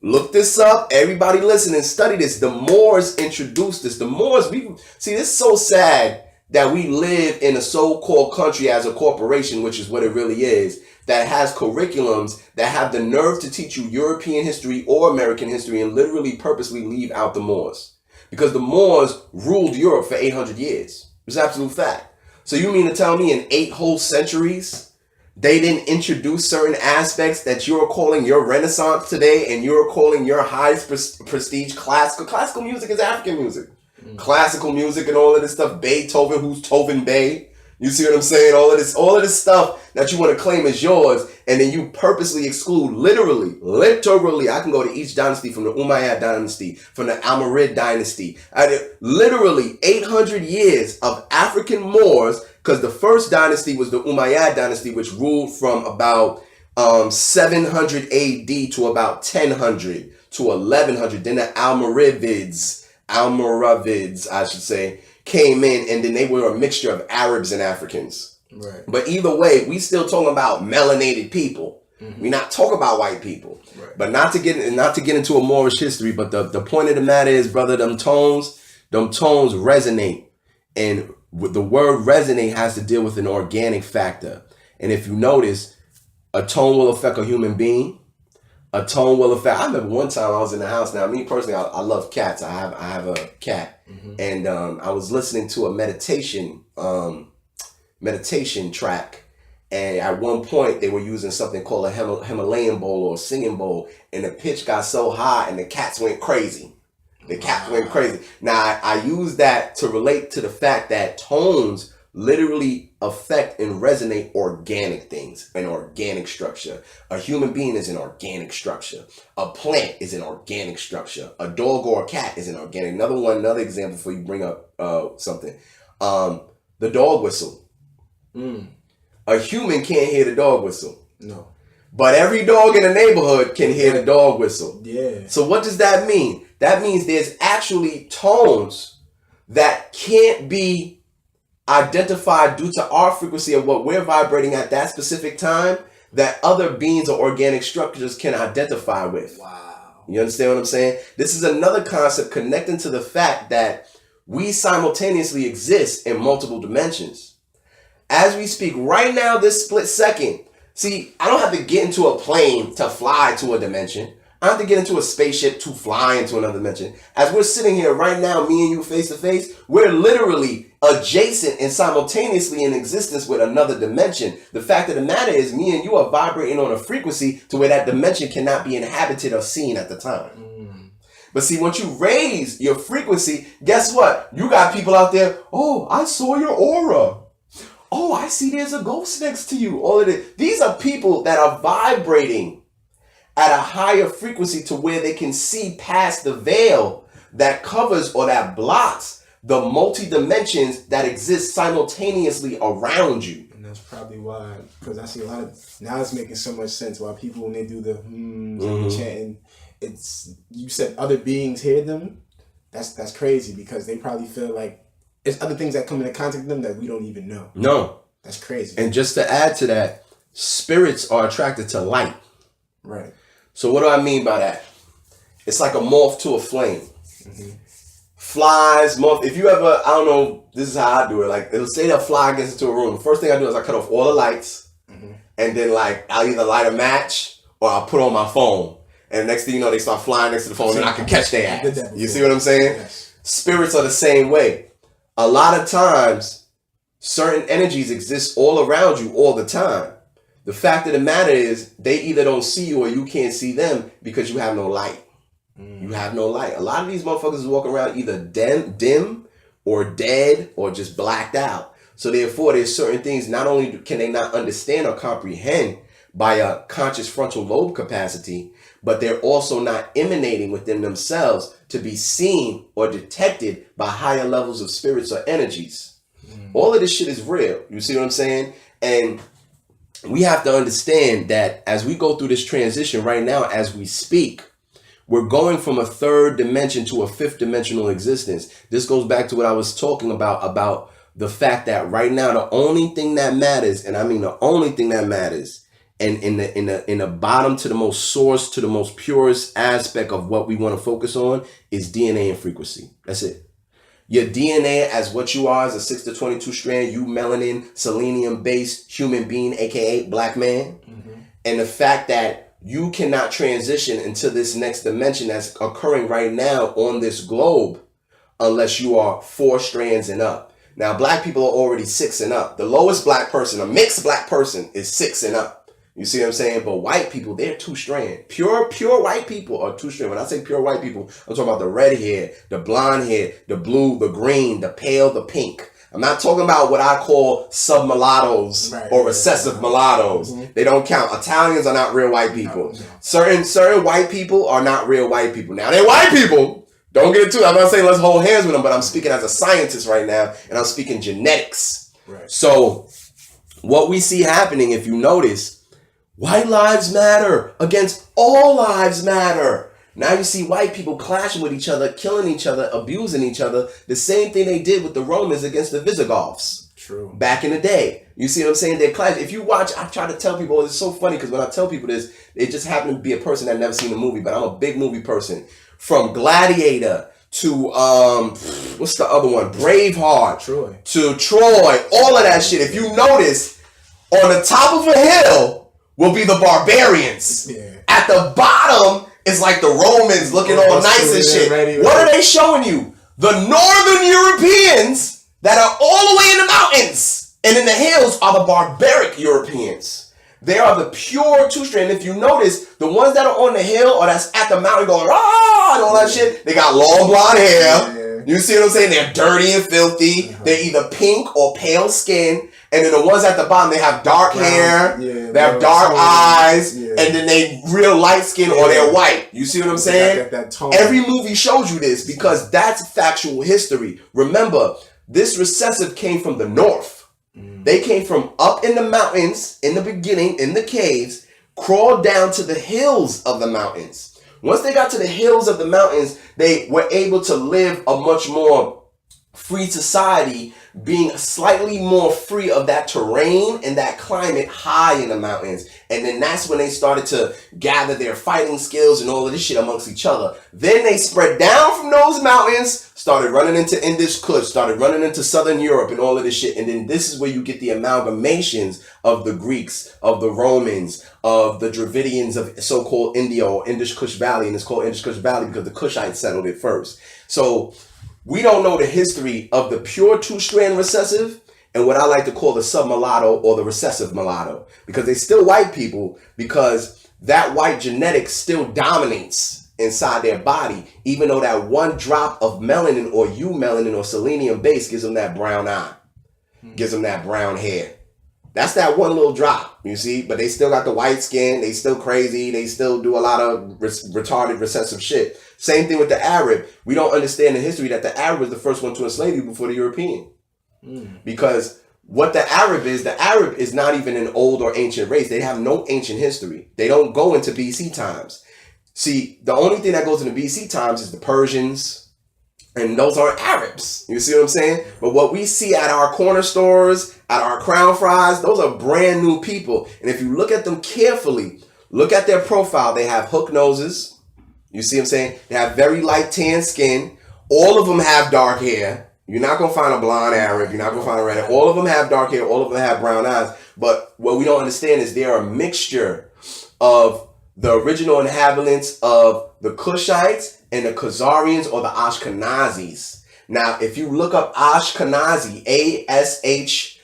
Look this up. Everybody listen and study this. The Moors introduced this. The Moors, this is so sad that we live in a so-called country as a corporation, which is what it really is, that has curriculums that have the nerve to teach you European history or American history and literally purposely leave out the Moors. Because the Moors ruled Europe for 800 years. It's an absolute fact. So you mean to tell me in 8 whole centuries, they didn't introduce certain aspects that you're calling your Renaissance today and you're calling your highest prestige classical? Classical music is African music. Classical music and all of this stuff. Beethoven, who's Tovin Bey. You see what I'm saying? All of this stuff that you want to claim is yours, and then you purposely exclude literally, I can go to each dynasty, from the Umayyad dynasty, from the Almorid dynasty. Literally 800 years of African Moors, because the first dynasty was the Umayyad dynasty, which ruled from about 700 AD to about 1000 to 1100. Then the Almoravids, I should say, came in, and then they were a mixture of Arabs and Africans. Right. But either way, we still talking about melanated people. Mm-hmm. We're not talking about white people. Right. But not to get into a Moorish history, but the point of the matter is, brother, them tones resonate. And the word resonate has to deal with an organic factor. And if you notice, a tone will affect a human being. A tone will affect. I remember one time I was in the house. Now, me personally, I love cats. I have a cat, and I was listening to a meditation track, and at one point they were using something called a Himalayan bowl or a singing bowl, and the pitch got so high, and the cats went crazy. Now, I use that to relate to the fact that tones literally affect and resonate organic things, an organic structure. A human being is an organic structure. A plant is an organic structure. A dog or a cat is an organic. Another example before you bring up something. The dog whistle. A human can't hear the dog whistle. No. But every dog in the neighborhood can hear the dog whistle. Yeah. So what does that mean? That means there's actually tones that can't be identified due to our frequency of what we're vibrating at that specific time that other beings or organic structures can identify with. Wow. You understand what I'm saying? This is another concept connecting to the fact that we simultaneously exist in multiple dimensions. As we speak right now, this split second, see, I don't have to get into a plane to fly to a dimension. I have to get into a spaceship to fly into another dimension. As we're sitting here right now, me and you face to face, we're literally adjacent and simultaneously in existence with another dimension. The fact of the matter is, me and you are vibrating on a frequency to where that dimension cannot be inhabited or seen at the time. But see, once you raise your frequency, guess what? You got people out there, oh, I saw your aura. Oh, I see there's a ghost next to you. All of this. These are people that are vibrating at a higher frequency to where they can see past the veil that covers or that blocks the multi-dimensions that exist simultaneously around you. And that's probably why, because I see a lot of, now it's making so much sense why people, when they do the and the chanting, it's, you said other beings hear them. That's crazy, because they probably feel like it's other things that come into contact with them that we don't even know. No. That's crazy. And just to add to that, spirits are attracted to light. Right. So what do I mean by that? It's like a moth to a flame. Flies, moth. If you ever, I don't know, this is how I do it. Like, it'll say that fly gets into a room. The first thing I do is I cut off all the lights. And then, like, I'll either light a match or I'll put on my phone. And next thing you know, they start flying next to the phone and I can catch their ass. You see what I'm saying? Yes. Spirits are the same way. A lot of times, certain energies exist all around you all the time. The fact of the matter is, they either don't see you or you can't see them because you have no light. You have no light. A lot of these motherfuckers walk around either dim or dead or just blacked out. So therefore, there's certain things not only can they not understand or comprehend by a conscious frontal lobe capacity, but they're also not emanating within themselves to be seen or detected by higher levels of spirits or energies. All of this shit is real. You see what I'm saying? And we have to understand that as we go through this transition right now, as we speak, we're going from a third dimension to a fifth dimensional existence. This goes back to what I was talking about the fact that right now, the only thing that matters, and I mean the only thing that matters, And in the bottom to the most source, to the most purest aspect of what we want to focus on is DNA and frequency. That's it. Your DNA as what you are as a 6 to 22 strand, you melanin, selenium based human being, aka black man. And the fact that you cannot transition into this next dimension that's occurring right now on this globe unless you are 4 strands and up. Now, black people are already 6 and up. The lowest black person, a mixed black person, is 6 and up. You see what I'm saying? But white people, they're 2 strand. Pure white people are 2 strand. When I say pure white people, I'm talking about the red hair, the blonde hair, the blue, the green, the pale, the pink. I'm not talking about what I call sub-mulattoes or recessive mulattoes. They don't count. Italians are not real white people. Certain white people are not real white people. Now, they're white people. Don't get it too. I'm not saying let's hold hands with them, but I'm speaking as a scientist right now, and I'm speaking genetics. So what we see happening, if you notice, white lives matter against all lives matter. Now you see white people clashing with each other, killing each other, abusing each other. The same thing they did with the Romans against the Visigoths. True. Back in the day. You see what I'm saying? They clash. If you watch, I try to tell people, it's so funny because when I tell people this, it just happened to be a person that never seen the movie, but I'm a big movie person. From Gladiator to what's the other one? Braveheart. Troy. To Troy. All of that shit. If you notice, on the top of a hill will be the barbarians. At the bottom is like the Romans looking all nice and shit. What are they showing you? The northern Europeans that are all the way in the mountains and in the hills are the barbaric Europeans. They are the pure 2-strand. If you notice, the ones that are on the hill or that's at the mountain going rah and all that shit, they got long blonde hair. You see what I'm saying? They're dirty and filthy. They're either pink or pale skin. And then the ones at the bottom, they have dark hair, they have dark eyes, and then they real light skin or they're white. You see what I'm saying? Every movie shows you this because that's factual history. Remember, this recessive came from the north. They came from up in the mountains in the beginning, in the caves, crawled down to the hills of the mountains. Once they got to the hills of the mountains, they were able to live a much more free society, being slightly more free of that terrain and that climate high in the mountains. And then that's when they started to gather their fighting skills and all of this shit amongst each other. Then they spread down from those mountains, started running into Indian Kush, started running into Southern Europe and all of this shit. And then this is where you get the amalgamations of the Greeks, of the Romans, of the Dravidians of so-called India or Indian Kush Valley. And it's called Indian Kush Valley because the Kushites settled it first. So we don't know the history of the pure 2-strand recessive and what I like to call the sub-mulatto or the recessive mulatto, because they're still white people, because that white genetic still dominates inside their body, even though that one drop of melanin or eumelanin or selenium base gives them that brown eye, gives them that brown hair. That's that one little drop, you see, but they still got the white skin. They still crazy. They still do a lot of retarded recessive shit. Same thing with the Arab. We don't understand the history that the Arab was the first one to enslave you before the European. Because what the Arab is not even an old or ancient race. They have no ancient history. They don't go into BC times. See, the only thing that goes into BC times is the Persians, and those are Arabs. You see what I'm saying? But what we see at our corner stores, at our Crown Fries, those are brand new people. And if you look at them carefully, look at their profile. They have hook noses. You see what I'm saying? They have very light tan skin. All of them have dark hair. You're not going to find a blonde Arab. You're not going to find a red. All of them have dark hair. All of them have brown eyes. But what we don't understand is they're a mixture of the original inhabitants of the Kushites and the Khazarians or the Ashkenazis. Now, if you look up Ashkenazi, Ashkenazi,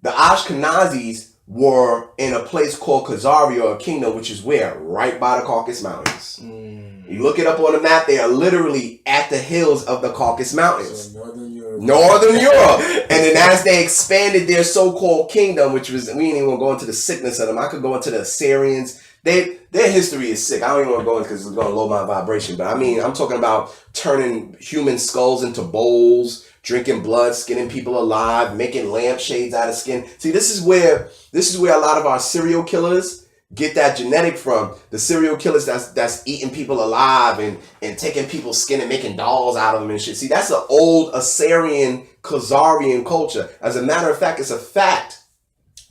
the Ashkenazis were in a place called Khazaria, or a kingdom, which is where? Right by the Caucasus Mountains. You look it up on the map, they are literally at the hills of the Caucasus Mountains. So Northern Europe. And then as they expanded their so-called kingdom, which was, we ain't even gonna go into the sickness of them. I could go into the Assyrians. Their history is sick. I don't even want to go into because it's going to lower my vibration. But I mean, I'm talking about turning human skulls into bowls, drinking blood, skinning people alive, making lampshades out of skin. See, this is where a lot of our serial killers get that genetic from. The serial killers that's eating people alive and taking people's skin and making dolls out of them and shit. See, that's an old Assyrian, Khazarian culture. As a matter of fact, it's a fact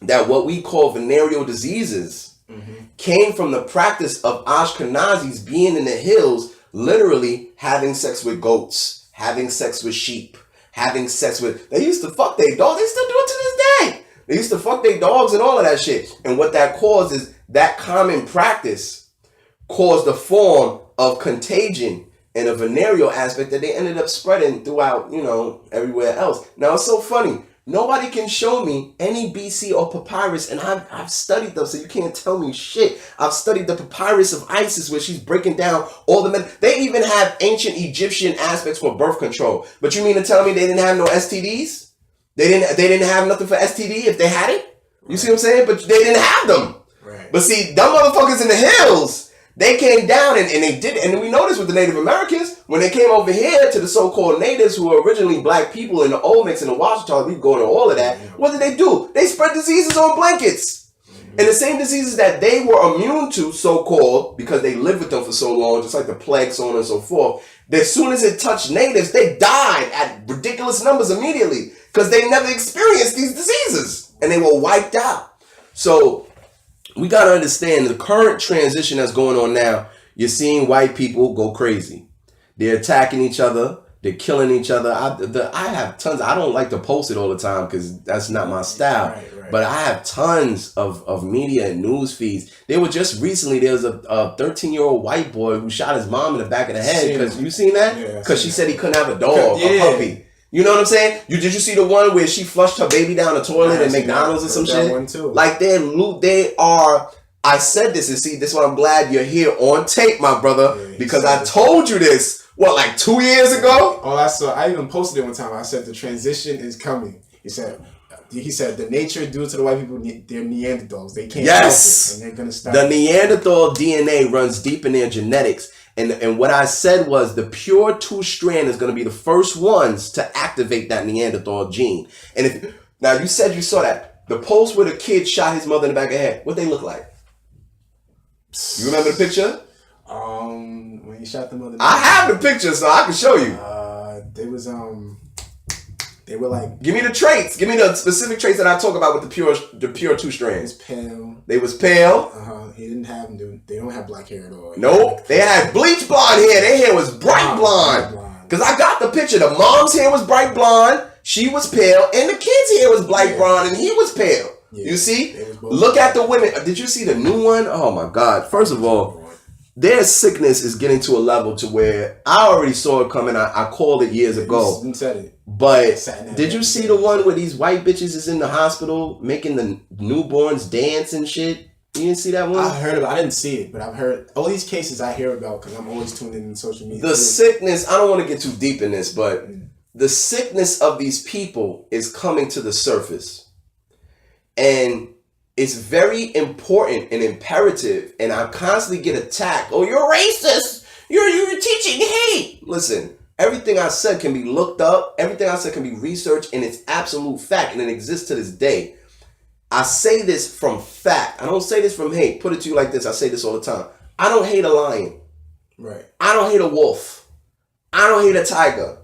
that what we call venereal diseases came from the practice of Ashkenazis being in the hills, literally having sex with goats, having sex with sheep, having sex with... They used to fuck their dogs. They still do it to this day. They used to fuck their dogs and all of that shit. And what that caused is that common practice caused a form of contagion and a venereal aspect that they ended up spreading throughout, everywhere else. Now, it's so funny. Nobody can show me any BC or papyrus, and I've studied them, so you can't tell me shit. I've studied the papyrus of Isis, where she's breaking down all the men. They even have ancient Egyptian aspects for birth control. But you mean to tell me they didn't have no STDs? They didn't have nothing for STD if they had it? You see what I'm saying? But they didn't have them. Right. But see, them motherfuckers in the hills, they came down and they did it. And we noticed with the Native Americans, when they came over here to the so-called natives who were originally black people in the Olmecs and the Washita, we go into all of that. What did they do? They spread diseases on blankets. And the same diseases that they were immune to, so-called, because they lived with them for so long, just like the plague, so on and so forth, that as soon as it touched natives, they died at ridiculous numbers immediately because they never experienced these diseases and they were wiped out. So we got to understand the current transition that's going on now. You're seeing white people go crazy. They're attacking each other. They're killing each other. I have tons. I don't like to post it all the time because that's not my style. Right. But I have tons of media and news feeds. There was just recently, there was a 13-year-old white boy who shot his mom in the back of the head. Because you seen that? Because she said he couldn't have a dog, a puppy. You know what I'm saying? Did you see the one where she flushed her baby down the toilet at McDonald's or some shit? One too. Like they are. I said this, and see, this is what I'm glad you're here on tape, my brother, because I told you this. What, like 2 years ago? Oh, I even posted it one time. I said the transition is coming. He said the nature due to the white people, they're Neanderthals. They can't help it, and they're gonna stop. The Neanderthal DNA runs deep in their genetics. And what I said was the pure 2 strand is going to be the first ones to activate that Neanderthal gene. And now you said you saw that. The post where the kid shot his mother in the back of the head. What they look like? You remember the picture? When he shot the mother. I have the picture, so I can show you. They were like. Give me the traits. Give me the specific traits that I talk about with the pure 2 strands. He was pale. They was pale. He didn't have them. They don't have black hair at all. Nope. They had bleach blonde hair. Their hair was bright blonde. Because I got the picture. The mom's hair was bright blonde. She was pale. And the kid's hair was bright blonde. And he was pale. Yeah. You see? Look at the women. Did you see the new one? Oh my God. First of all, their sickness is getting to a level to where I already saw it coming. I called it years ago. You said it. But did you see the one where these white bitches is in the hospital making the newborns dance and shit? You didn't see that one? I heard about it. I didn't see it, but I've heard all these cases I hear about because I'm always tuned in social media. The sickness, I don't want to get too deep in this, but the sickness of these people is coming to the surface. And it's very important and imperative, and I constantly get attacked. Oh, you're racist. You're teaching hate. Listen, everything I said can be looked up. Everything I said can be researched, and it's absolute fact, and it exists to this day. I say this from fact. I don't say this from hate. Put it to you like this. I say this all the time. I don't hate a lion. Right. I don't hate a wolf. I don't hate a tiger.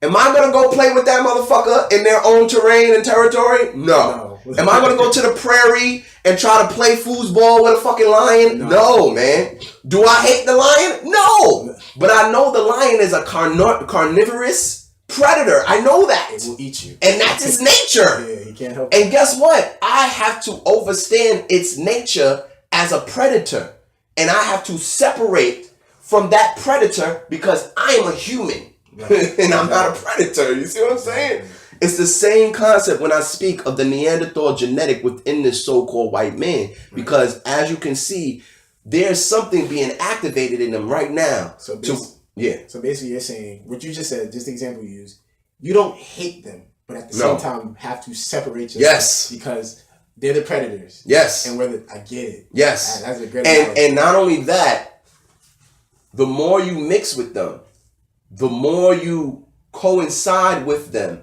Am I going to go play with that motherfucker in their own terrain and territory? No. Am I going to go to the prairie and try to play foosball with a fucking lion? No, man. Do I hate the lion? No. But I know the lion is a carnivorous predator. I know that. It will eat you. And that's its nature. Yeah, he can't help it. And guess what? I have to understand its nature as a predator. And I have to separate from that predator because I am a human. Right. And I'm not a predator. You see what I'm saying? It's the same concept when I speak of the Neanderthal genetic within this so-called white man. Because as you can see, there's something being activated in them right now. So basically you're saying, what you just said, just the example you used, you don't hate them, but at the same time you have to separate yourself. Yes. Because they're the predators. Yes. And I get it. Yes. That's a great and not only that, the more you mix with them, the more you coincide with them,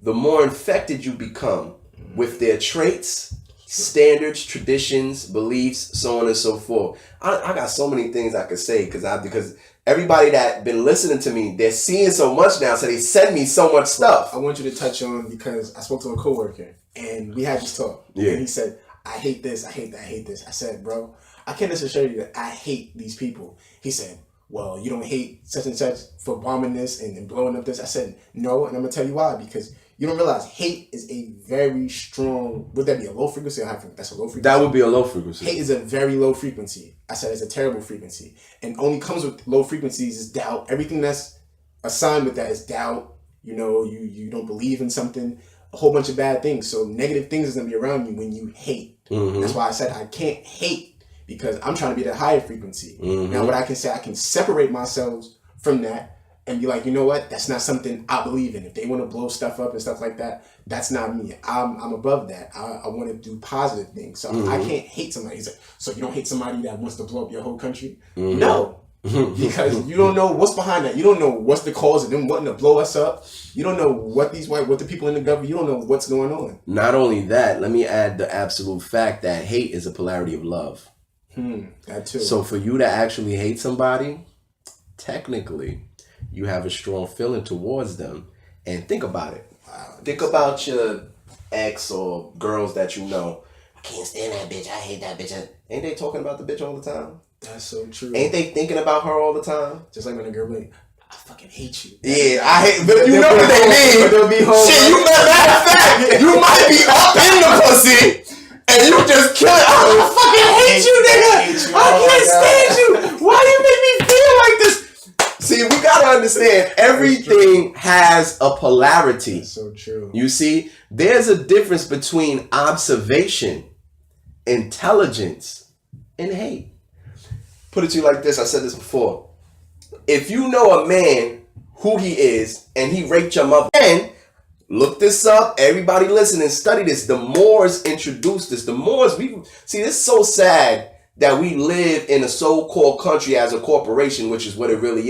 the more infected you become with their traits standards, traditions, beliefs, so on and so forth. I got so many things I could say because everybody that been listening to me, they're seeing so much now, so they send me so much stuff. I want you to touch on, because I spoke to a coworker and we had this talk. Yeah. And he said, I hate this, I hate that, I hate this. I said, bro, I can't necessarily say that I hate these people. He said, well, you don't hate such and such for bombing this and blowing up this. I said, no, and I'm going to tell you why. Because you don't realize hate is a very strong, would that be a low frequency or high frequency? That's a low frequency. That would be a low frequency. Hate is a very low frequency. I said it's a terrible frequency. And only comes with low frequencies is doubt. Everything that's assigned with that is doubt. You know, you don't believe in something, a whole bunch of bad things. So negative things is going to be around you when you hate. Mm-hmm. That's why I said I can't hate, because I'm trying to be that higher frequency. Mm-hmm. Now what I can say, I can separate myself from that and be like, you know what? That's not something I believe in. If they want to blow stuff up and stuff like that, that's not me. I'm above that. I want to do positive things. So I can't hate somebody. He's like, so you don't hate somebody that wants to blow up your whole country? Mm-hmm. No. Because you don't know what's behind that. You don't know what's the cause of them wanting to blow us up. You don't know what the people in the government, you don't know what's going on. Not only that, let me add the absolute fact that hate is a polarity of love. That too. So for you to actually hate somebody, technically, you have a strong feeling towards them. And think about it. Think about your ex or girls that you know. I can't stand that bitch. I hate that bitch. Ain't they talking about the bitch all the time? That's so true. Ain't they thinking about her all the time? Just like when a girl like, I fucking hate you. Yeah, I hate. But you know what they mean. They'll be home. Shit, you matter of fact, you might be up in the pussy and you just kill it. I fucking hate you, nigga. I can't stand you. Why you make me feel like this? See, we gotta understand, everything has a polarity. That's so true. You see, there's a difference between observation, intelligence, and hate. Put it to you like this, I said this before. If you know a man who he is and he raped your mother, and look this up, everybody listening, study this. The Moors introduced this. The Moors, see, this is so sad that we live in a so-called country as a corporation, which is what it really is.